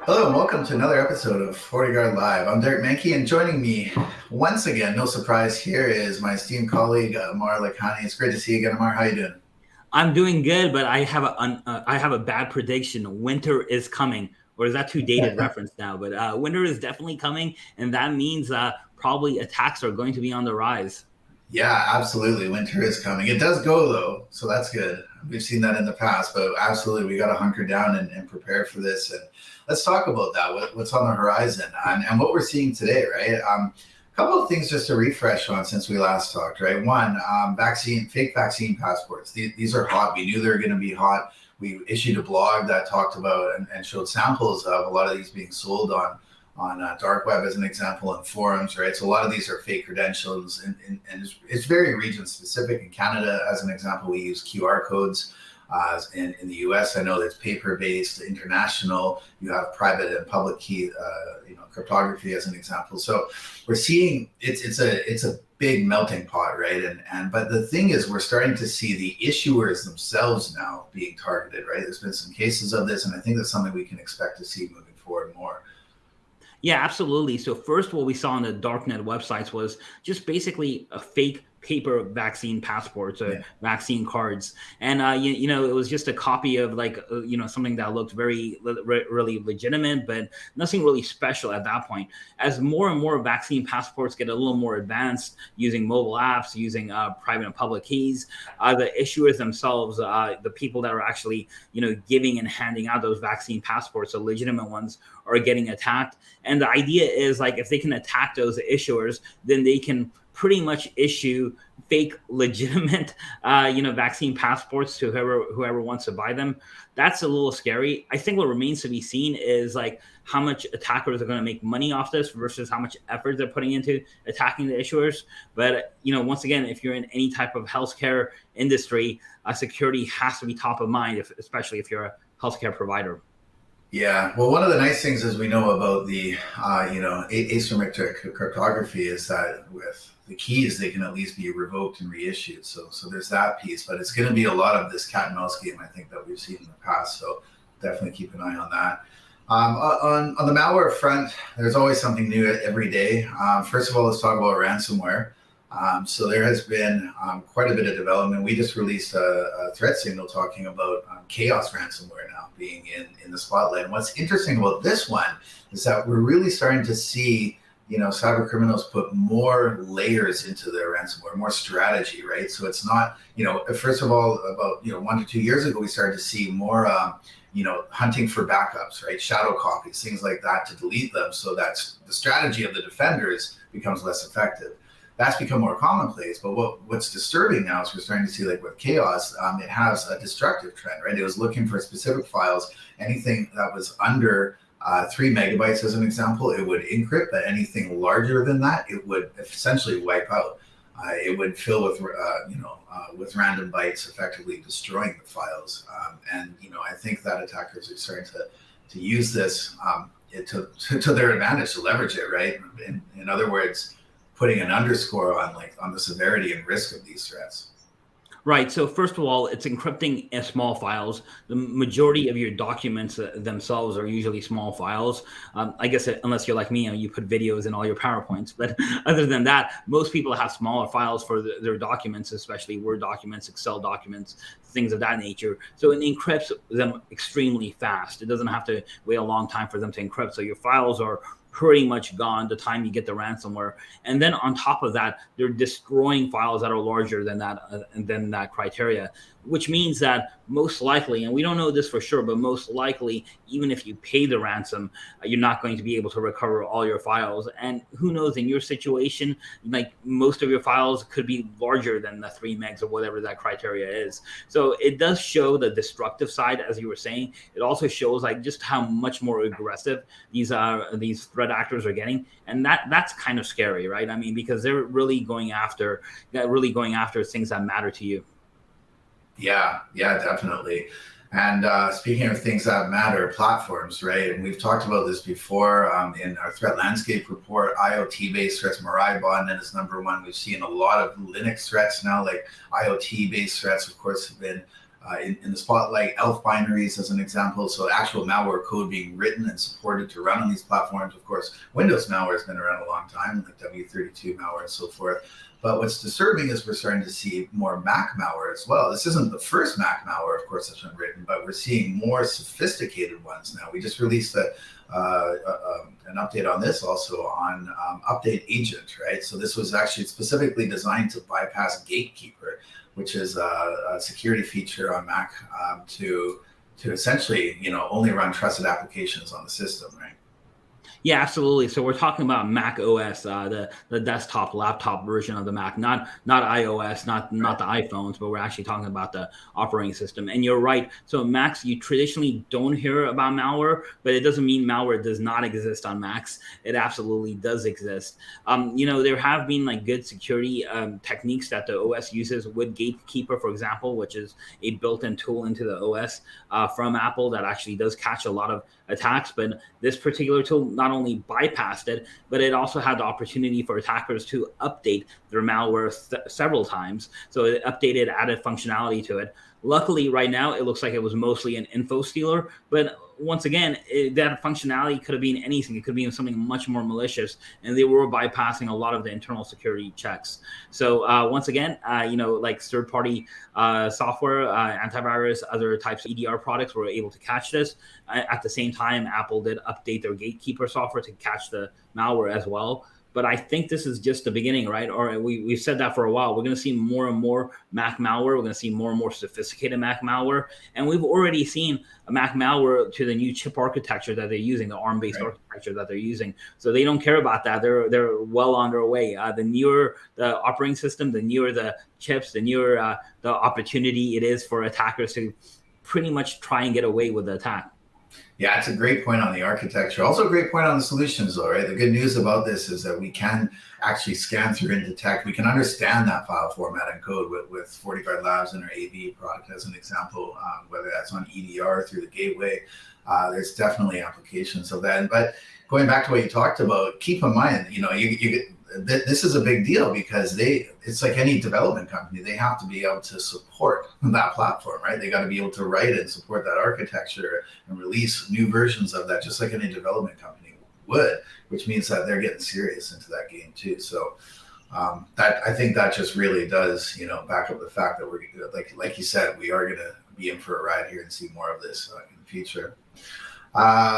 Hello and welcome to another episode of FortiGuard Live. I'm Derek Manky, and joining me once again, no surprise here, is my esteemed colleague Aamir Lakhani. It's great to see you again, Aamir. How you doing? I'm doing good, but I have a bad prediction. Winter is coming, or is that too dated reference now? But winter is definitely coming, and that means probably attacks are going to be on the rise. Yeah, absolutely. Winter is coming. It does go though, so that's good. We've seen that in the past, but absolutely, we got to hunker down and prepare for this. And let's talk about that. What's on the horizon and what we're seeing today, right? A couple of things just to refresh on since we last talked, right? One, fake vaccine passports. These are hot. We knew they were going to be hot. We issued a blog that talked about and showed samples of a lot of these being sold on dark web as an example, and forums, right? So a lot of these are fake credentials, and it's very region specific. In Canada, as an example, we use QR codes. In the US, I know that's paper-based. International, you have private and public key, cryptography as an example. So we're seeing it's a big melting pot, right? But the thing is, we're starting to see the issuers themselves now being targeted, right? There's been some cases of this, and I think that's something we can expect to see moving forward more. Yeah, absolutely. So first, what we saw on the darknet websites was just basically a fake paper vaccine passports or vaccine cards, and it was just a copy of something that looked really legitimate, but nothing really special at that point. As more and more vaccine passports get a little more advanced, using mobile apps, using private and public keys, the issuers themselves, the people that are actually giving and handing out those vaccine passports, the legitimate ones, are getting attacked. And the idea is, like, if they can attack those issuers, then they can pretty much issue fake legitimate vaccine passports to whoever wants to buy them. That's a little scary. I think what remains to be seen is like how much attackers are going to make money off this versus how much effort they're putting into attacking the issuers. But once again, if you're in any type of healthcare industry, security has to be top of mind, especially if you're a healthcare provider. Yeah, well, one of the nice things, as we know about the asymmetric cryptography, is that with the keys, they can at least be revoked and reissued. So there's that piece, but it's going to be a lot of this cat and mouse game, I think, that we've seen in the past. So definitely keep an eye on that. On the malware front, there's always something new every day. First of all, let's talk about ransomware. So there has been quite a bit of development. We just released a threat signal talking about chaos ransomware now being in the spotlight. And what's interesting about this one is that we're really starting to see, cyber criminals put more layers into their ransomware, more strategy, right? So it's not, first of all, about 1 to 2 years ago, we started to see more hunting for backups, right? Shadow copies, things like that, to delete them, so that the strategy of the defenders becomes less effective. That's become more commonplace. But what's disturbing now is we're starting to see, like with chaos, it has a destructive trend, right? It was looking for specific files. Anything that was under 3 megabytes, as an example, it would encrypt, but anything larger than that, it would essentially wipe out. It would fill with random bytes, effectively destroying the files. I think that attackers are starting to use this to their advantage, to leverage it, right? In other words, putting an underscore on the severity and risk of these threats. Right. So first of all, it's encrypting small files. The majority of your documents themselves are usually small files. I guess unless you're like me, you put videos in all your PowerPoints. But other than that, most people have smaller files for their documents, especially Word documents, Excel documents, things of that nature. So it encrypts them extremely fast. It doesn't have to wait a long time for them to encrypt. So your files are pretty much gone the time you get the ransomware. And then on top of that, they're destroying files that are larger than that criteria, which means that most likely, and we don't know this for sure, but most likely, even if you pay the ransom, you're not going to be able to recover all your files. And who knows, in your situation, like, most of your files could be larger than the 3 megs or whatever that criteria is. So it does show the destructive side, as you were saying. It also shows like just how much more aggressive these threat actors are getting, and that's kind of scary, right? I mean, because they're really going after things that matter to you. Yeah, definitely. And speaking of things that matter, platforms, right? And we've talked about this before in our threat landscape report. IoT-based threats, Mirai botnet is number one. We've seen a lot of Linux threats now, like IoT-based threats, of course, have been in the spotlight, ELF binaries as an example. So actual malware code being written and supported to run on these platforms. Of course, Windows malware has been around a long time, like W32 malware and so forth. But what's disturbing is we're starting to see more Mac malware as well. This isn't the first Mac malware, of course, that's been written, but we're seeing more sophisticated ones now. We just released an update on this also on Update Agent, right? So this was actually specifically designed to bypass Gatekeeper, which is a security feature on Mac to essentially, only run trusted applications on the system, right? Yeah, absolutely. So we're talking about Mac OS, the desktop laptop version of the Mac, not iOS, not the iPhones, but we're actually talking about the operating system. And you're right. So Macs, you traditionally don't hear about malware, but it doesn't mean malware does not exist on Macs. It absolutely does exist. There have been like good security techniques that the OS uses with Gatekeeper, for example, which is a built-in tool into the OS from Apple that actually does catch a lot of attacks. But this particular tool not only bypassed it, but it also had the opportunity for attackers to update their malware several times. So it updated, added functionality to it. Luckily, right now, it looks like it was mostly an info stealer. But once again, that functionality could have been anything. It could be something much more malicious, and they were bypassing a lot of the internal security checks. So once again, like third-party software, antivirus, other types of EDR products were able to catch this. At the same time, Apple did update their Gatekeeper software to catch the malware as well. But I think this is just the beginning, right? Or we've said that for a while. We're going to see more and more Mac malware. We're going to see more and more sophisticated Mac malware. And we've already seen a Mac malware to the new chip architecture that they're using, the ARM-based architecture that they're using. So they don't care about that. They're well on their way. The newer the operating system, the newer the chips, the newer the opportunity it is for attackers to pretty much try and get away with the attack. Yeah, it's a great point on the architecture. Also a great point on the solutions, though, right? The good news about this is that we can actually scan through and detect. We can understand that file format and code with FortiGuardLIVE and our AV product as an example, whether that's on EDR through the gateway. There's definitely applications of that. But going back to what you talked about, keep in mind, this is a big deal because it's like any development company, they have to be able to support that platform, right? They got to be able to write and support that architecture and release new versions of that, just like any development company would, which means that they're getting serious into that game too. So that I think that just really does, back up the fact that we're like you said, we are going to be in for a ride here and see more of this in the future.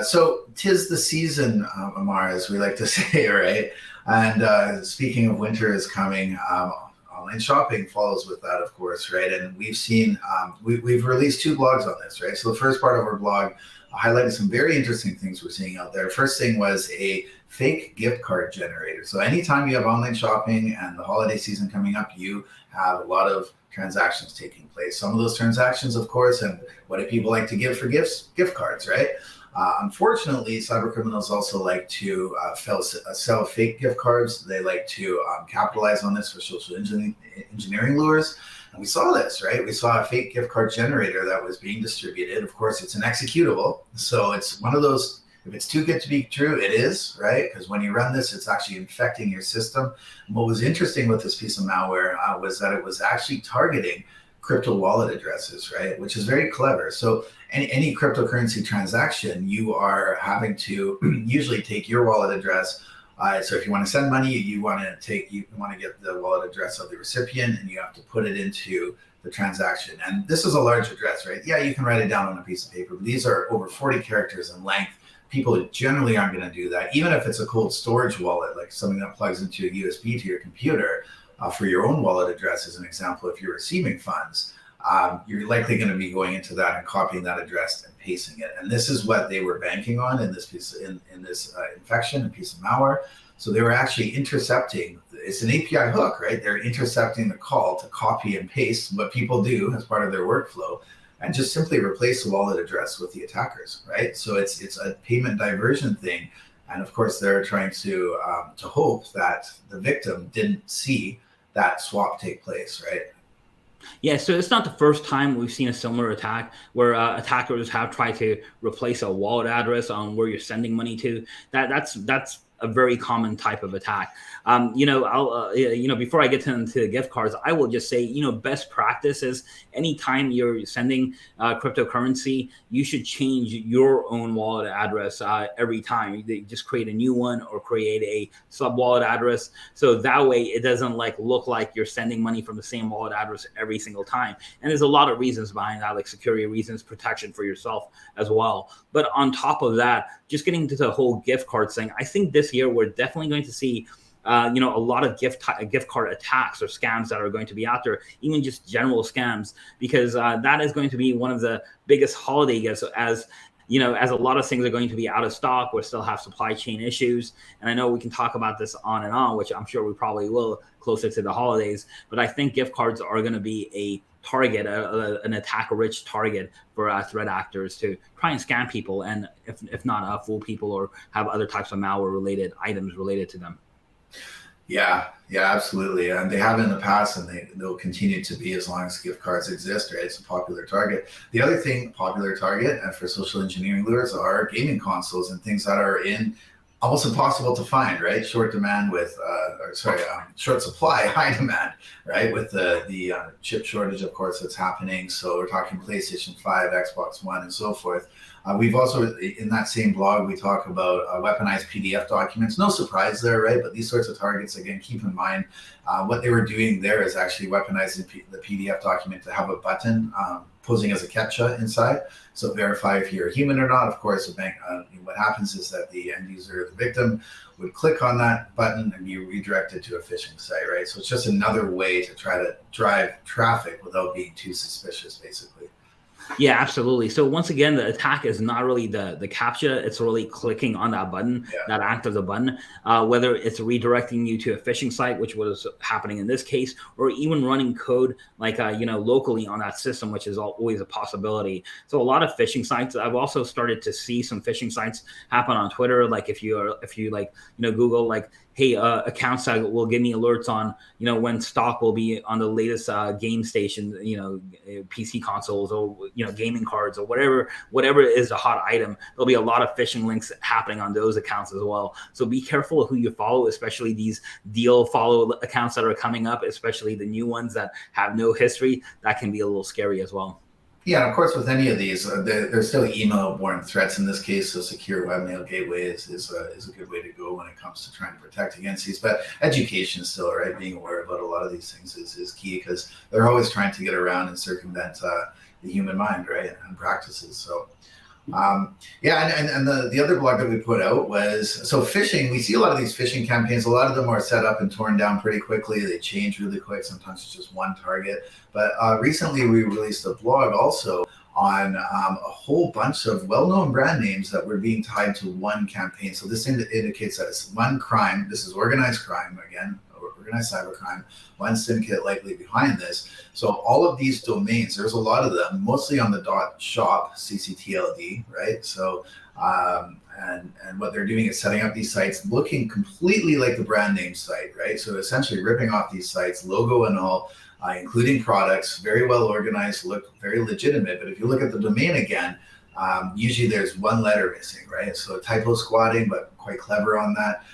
So 'tis the season, Aamir, as we like to say, right? And speaking of winter is coming, online shopping follows with that, of course, right? And we've seen, we've released 2 blogs on this, right? So the first part of our blog highlighted some very interesting things we're seeing out there. First thing was a fake gift card generator. So anytime you have online shopping and the holiday season coming up, you have a lot of transactions taking place. Some of those transactions, of course, and what do people like to give for gifts? Gift cards, right? Unfortunately, cyber criminals also like to sell fake gift cards. They like to capitalize on this for social engineering lures. And we saw this, right? We saw a fake gift card generator that was being distributed. Of course, it's an executable. So it's one of those, if it's too good to be true, it is, right? Because when you run this, it's actually infecting your system. And what was interesting with this piece of malware was that it was actually targeting crypto wallet addresses, right? Which is very clever. So any cryptocurrency transaction, you are having to usually take your wallet address. So if you want to send money, you want to get the wallet address of the recipient, and you have to put it into the transaction. And this is a large address, right? Yeah, you can write it down on a piece of paper, but these are over 40 characters in length. People generally aren't going to do that, even if it's a cold storage wallet, like something that plugs into a USB to your computer. For your own wallet address, as an example, if you're receiving funds, you're likely going to be going into that and copying that address and pasting it. And this is what they were banking on in this piece, in this infection, a piece of malware. So they were actually intercepting. It's an API hook, right? They're intercepting the call to copy and paste what people do as part of their workflow, and just simply replace the wallet address with the attackers, right? So it's a payment diversion thing. And of course, they're trying to hope that the victim didn't see that swap take place, right? Yeah, so it's not the first time we've seen a similar attack where attackers have tried to replace a wallet address on where you're sending money to. That's a very common type of attack. Before I get into the gift cards, I will just say, best practice is anytime you're sending cryptocurrency, you should change your own wallet address every time. You just create a new one or create a sub wallet address. So that way it doesn't look like you're sending money from the same wallet address every single time. And there's a lot of reasons behind that, like security reasons, protection for yourself as well. But on top of that, just getting into the whole gift card thing, I think this year we're definitely going to see a lot of gift card attacks or scams that are going to be out there, even just general scams, because that is going to be one of the biggest holiday gifts. As a lot of things are going to be out of stock, we still have supply chain issues. And I know we can talk about this on and on, which I'm sure we probably will closer to the holidays. But I think gift cards are going to be a target, an attack-rich target for threat actors to try and scam people, and if not fool people or have other types of malware-related items related to them. Yeah, absolutely. And they have in the past, and they'll continue to be as long as gift cards exist, right? It's a popular target. The other thing, popular target for social engineering lures are gaming consoles and things that are almost impossible to find, right? Short demand short supply, high demand, right? With the chip shortage, of course, that's happening. So we're talking PlayStation 5, Xbox One, and so forth. We've also, in that same blog, we talk about weaponized PDF documents. No surprise there, right? But these sorts of targets, again, keep in mind, what they were doing there is actually weaponizing the PDF document to have a button posing as a CAPTCHA inside. So verify if you're a human or not. Of course, what happens is that the end user, the victim, would click on that button and be redirected to a phishing site, right? So it's just another way to try to drive traffic without being too suspicious, basically. Yeah, absolutely. So once again, the attack is not really the CAPTCHA. It's really clicking on that button, that act of the button, whether it's redirecting you to a phishing site, which was happening in this case, or even running code locally on that system, which is always a possibility. So a lot of phishing sites. I've also started to see some phishing sites happen on Twitter. Like if you Google hey, accounts that will give me alerts on, when stock will be on the latest game station, PC consoles or, gaming cards or whatever is a hot item. There'll be a lot of phishing links happening on those accounts as well. So be careful of who you follow, especially these deal follow accounts that are coming up, especially the new ones that have no history. That can be a little scary as well. Yeah, and of course, with any of these, there's still email-borne threats in this case. So secure webmail gateway is a good way to go when it comes to trying to protect against these. But education still, right? Being aware about a lot of these things is key, because they're always trying to get around and circumvent the human mind, right? And practices. So and the other blog that we put out was, so phishing. We see a lot of these phishing campaigns. A lot of them are set up and torn down pretty quickly. They change really quick. Sometimes it's just one target. But recently we released a blog also on a whole bunch of well-known brand names that were being tied to one campaign. So this indicates that it's one crime. This is organized crime, again, organized cybercrime, one syndicate likely behind this. So all of these domains, there's a lot of them, mostly on the .shop, CCTLD, right? So, and what they're doing is setting up these sites looking completely like the brand name site, right? So essentially ripping off these sites, logo and all, including products, very well organized, look very legitimate. But if you look at the domain again, usually there's one letter missing, right? So typo squatting, but quite clever on that.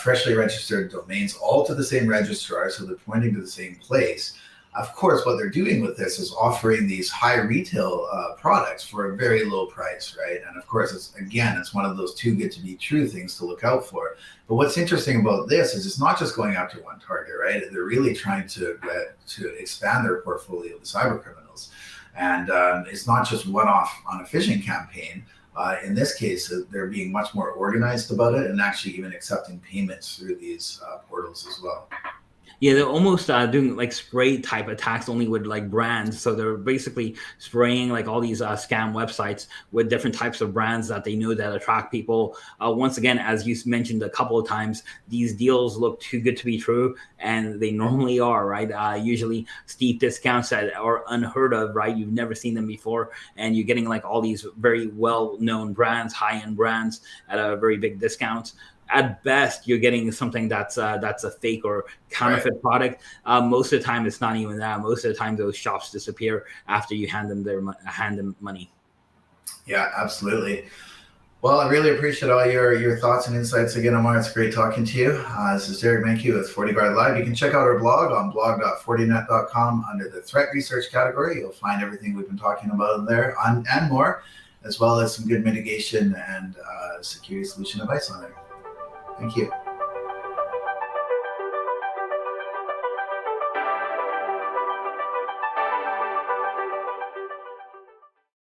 Freshly registered domains, all to the same registrar, so they're pointing to the same place. Of course, what they're doing with this is offering these high retail products for a very low price, right? And of course, it's one of those too good to be true things to look out for. But what's interesting about this is it's not just going after one target, right? They're really trying to expand their portfolio of the cyber criminals. And it's not just one-off on a phishing campaign. In this case, they're being much more organized about it and actually even accepting payments through these portals as well. Yeah, they're almost doing spray type attacks only with brands. So they're basically spraying all these scam websites with different types of brands that they know that attract people. Once again, as you mentioned a couple of times, these deals look too good to be true, and they normally are, right? Usually steep discounts that are unheard of, right? You've never seen them before, and you're getting all these very well-known brands, high-end brands at a very big discount. At best, you're getting something that's a fake or counterfeit product. Most of the time, it's not even that. Most of the time, those shops disappear after you hand them money. Yeah, absolutely. Well, I really appreciate all your thoughts and insights again, Aamir. It's great talking to you. This is Derek Manky with FortiGuardLIVE. You can check out our blog on blog.fortinet.com under the threat research category. You'll find everything we've been talking about in there and more, as well as some good mitigation and security solution advice on there. Thank you.